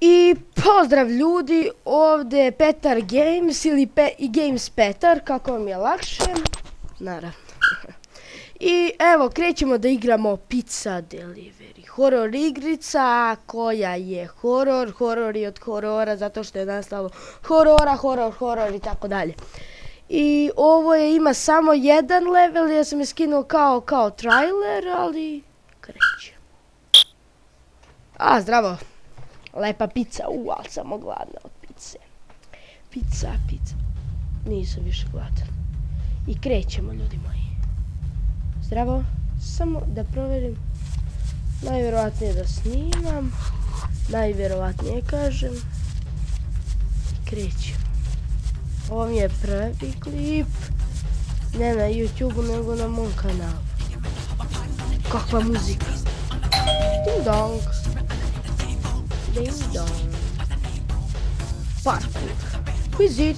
I pozdrav ljudi, ovdje je Petar Games ili Games Petar, kako vam je lakše, naravno. I evo, krećemo da igramo Pizza Delivery, horor igrica koja je horor i od horora zato što je nastalo horor i tako dalje. I ovo ima samo jedan level, ja sam je skinuo kao trailer, ali krećem. Zdravo. Lepa pizza, ali sam gladna od pice. Pizza. Nisam više gladan. I krećemo, ljudi moji. Zdravo, samo da provjerim. Najvjerovatnije da snimam. Najvjerovatnije kažem. I krećemo. Ovo mi je prvi klip. Ne na YouTube-u, nego na mom kanalu. Kakva muzika. Ding dong. Ding dong. Parkour. Who is it?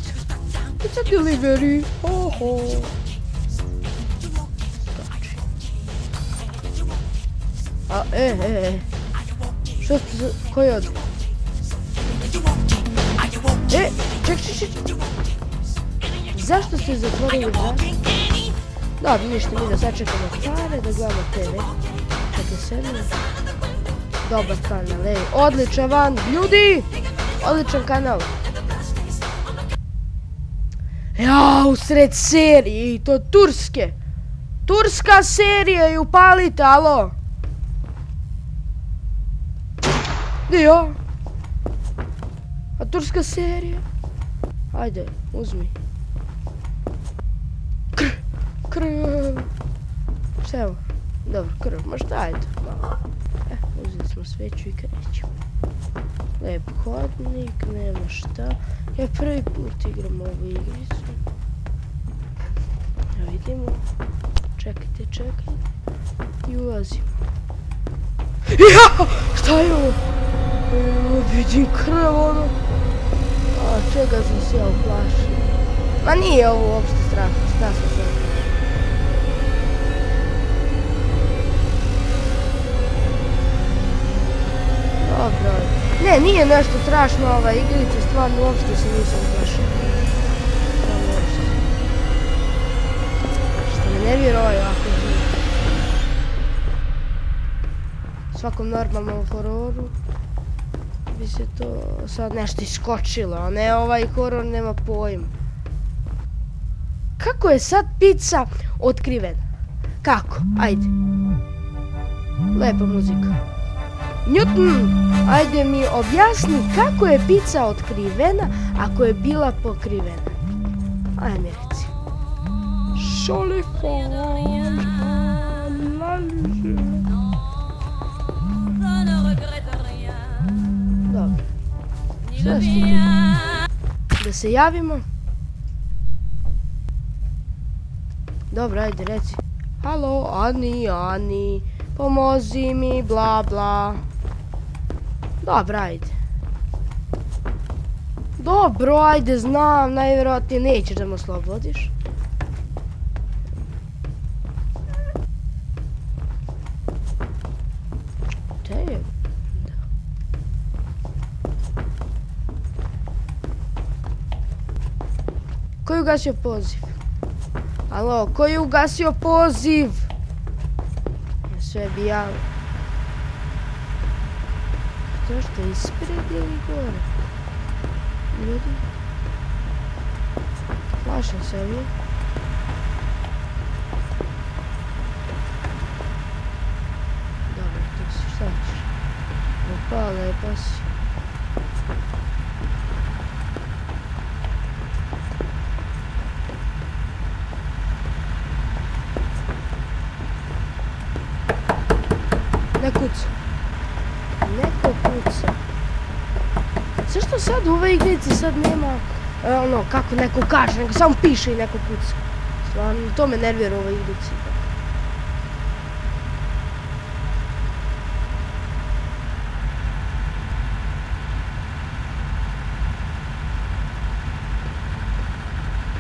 It's a delivery. Oho. Što ste... Koji je od? Ček. Zašto ste zatvorili vrata? Dobro, ništa, mi da sačekamo pare, da gledamo TV. Čekaj se. Dobar kanal, ej, odličan van, ljudi! Odličan kanal. Ja, usred serije, i to turske. Turska serija i upalite, alo. Ja. A turska serija? Ajde, uzmi. Krv. Šta je ovo? Dobro, krv, možda ajde. Uzeli smo sveću i krećemo. Lijep hodnik, nema šta. Ja prvi put igram ovu igricu. Ja vidimo. Čekajte. I ulazimo. Ja! Šta je ovo? Vidim krv, ono. Čega sam se ja uplašio? Ma nije ovo uopšte strašno, šta sam se... Dobro. Ne, nije nešto strašno ova igrica, stvarno uopšte se nisam uplašio. Stvarno uopšte. Što me nervira ovaj ovako živ. Svakom normalnom hororu bi se to sad nešto iskočilo, a ne ovaj horor nema pojma. Kako je sad pizza otkrivena? Kako? Ajde. Lepa muzika. Newton, ajde mi objasni kako je pizza otkrivena ako je bila pokrivena. Ajde mi reci. Dobro. Šta ste tu? Da se javimo? Dobro, ajde reci. Halo, Ani, pomozi mi, bla bla. Dobro, ajde. Dobro, ajde, znam, najvjerojatnije nećeš da me oslobodiš. Ko je ugasio poziv? Alo, ko je ugasio poziv? Sve bi ja... Zašto je ispred ili gore? Ljudi? Plašam se ovdje. Dobro, tu si, šta ćeš? Opa, lepa si. Neko kuca. Zašto sad u ovoj igrici sad nema ono kako neko kaže, nego samo piše i neko kuca. Stvarno, to me nervira u ovoj igrici.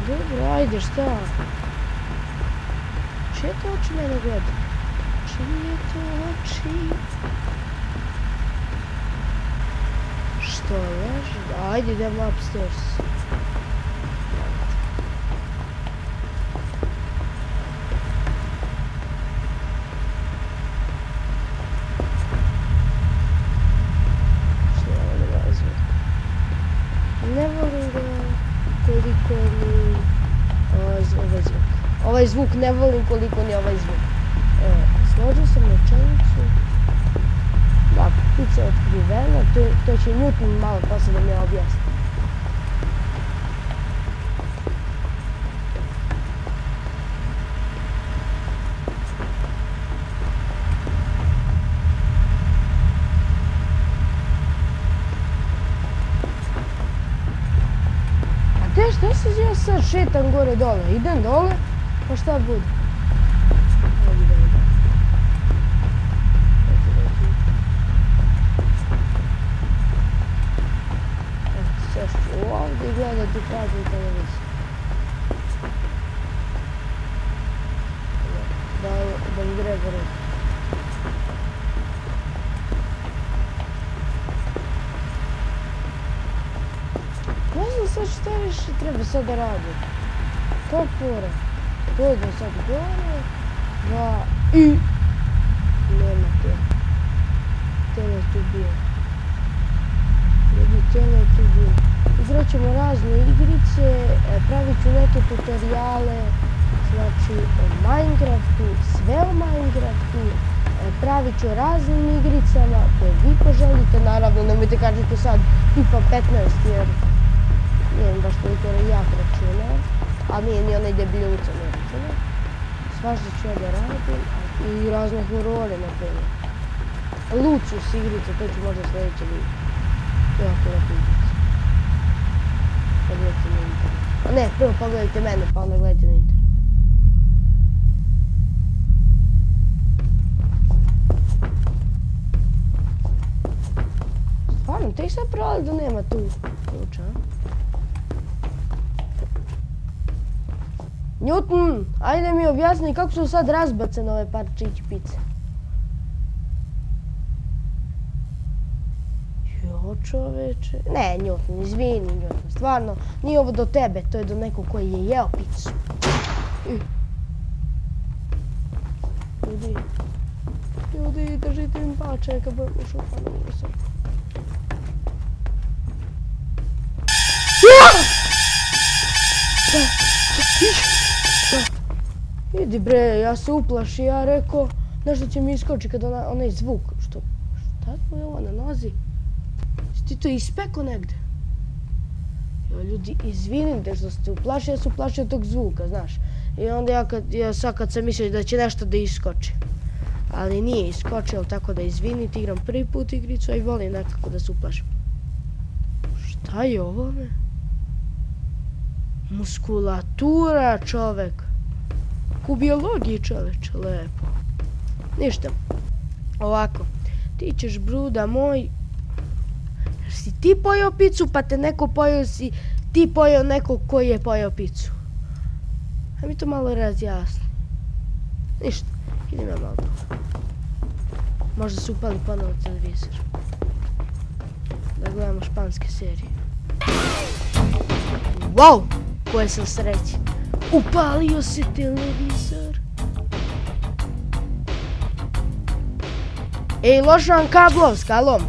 Dobro, ajde, šta? Čije to oči mene gleda? Čije to oči? što leži? Ajde, idemo upstairs. Ne volim ga koliko ni ovaj zvuk. Ovaj zvuk ne volim koliko ni ovaj zvuk. Složio sam rečenicu. Da, pica je otkrivena, to će Newton malo posle da mi objasni. Šta se ja sad šetam gore dole? Idem dole, pa šta bude? Ajde idemo dole. Eto, sve što ovdje i gledati praznu televiziju. Da mi grebe ruku. Ne znam sad šta više treba sad da radim. Kao fora. Dođem sad gore. I... Nema te. Tele je tu bio. Ljudi, tele je tu bio. Igrat ćemo razne igrice. Pravit ću neke tutoriale. Znači o Minecraftu. Sve o Minecraftu. Pravit ću raznim igricama koje vi poželite. Naravno, nemojte kažete sad FIFA 15 jer... Nijem baš toliko jak računar, ali nije ni onaj debiljuca ne računar. Svašta ću ja da radim i razne horore na primjer. Lucius igrice, to ću možda sljedeće vidjeti. To je jako lepo igrice. Pogledajte na internet. A ne, prvo pogledajte mene pa onda gledajte na internet. Stvarno, tek sad prolazi da nema tu ključa, a? Newton, ajde mi objasni kako su sad razbacane ove parčići pice. Jo, čoveče. Ne, Newton, izvini, Newton, stvarno, nije ovo do tebe, to je do nekog koji je jeo picu. Ljudi, držite im pače, kad budem ušao pa na ulicu. Idi bre, ja se uplaši, ja rekao, nešto će mi iskoči kada onaj zvuk. Šta je ovo na nozi? Si ti to ispeko negde? Jo, ljudi, izvinite što ste uplaši, ja se uplašio tog zvuka, znaš. I onda ja sad kad sam mislio da će nešto da iskoči. Ali nije iskočilo, tako da izvinite, igram prvi put igricu, a i volim nekako da se uplašim. Šta je ovo, me? Muskulatura, čovek. U biologiji, čoveče, lepo. Ništa. Ovako. Ti ćeš, bruda moj... Jer si ti pojeo picu, pa te neko pojeo si... Ti pojeo nekog koji je pojeo picu. A mi to malo razjasni. Ništa. Idem ja malo. Možda se upali ponovo televizor. Da gledamo španske serije. Wow! Koje sam sreći. Upalio se televizor. Ej, loša vam kablovska, alo?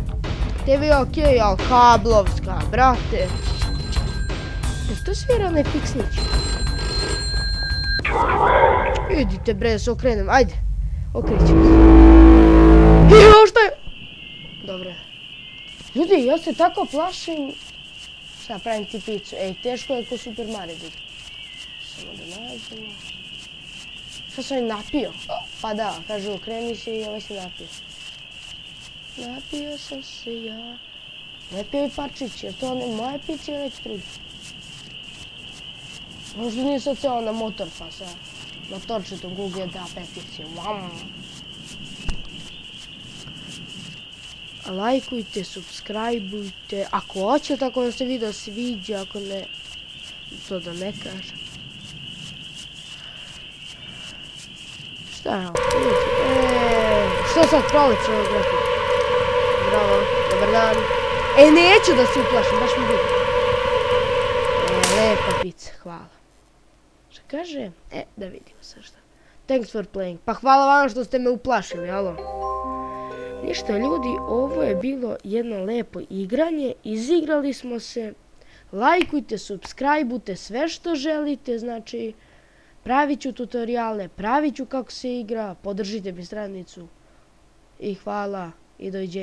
TV je okej, ali kablovska, brate. Što svira onaj fiksnić? Idite bre, se okrenem, ajde. Okrećem se. Jo, šta je? Dobro. Ljudi, ja se tako plašim. Šta, pravim ti picu. Ej, teško je ko Super Mario. Samo da nađemo. Šta sam im napio? Pa da, kažu okreni se i ovaj se napio. Napio sam se ja. Ne pio i parčić, jer to one moje piće ili neki drugi. Možda nije sad ceo na motor pa sa motorčitom Google da peticije. Lajkujte, subscribeujte. Ako hoćete, ako vam se video sviđa, ako ne, to da ne kažem. Šta je ovo? Što sad proleće ovo grafiku? Zdravo, dobar dan. Neću da se uplašim, baš mi vidim. Lepa pizza, hvala. Šta kaže? Da vidimo sad šta. Thanks for playing. Pa hvala vam što ste me uplašili, alo. Ništa ljudi, ovo je bilo jedno lepo igranje. Izigrali smo se. Lajkujte, subscribeujte, sve što želite, znači pravit ću tutoriale, pravit ću kako se igra, podržite mi stranicu i hvala i doviđenja.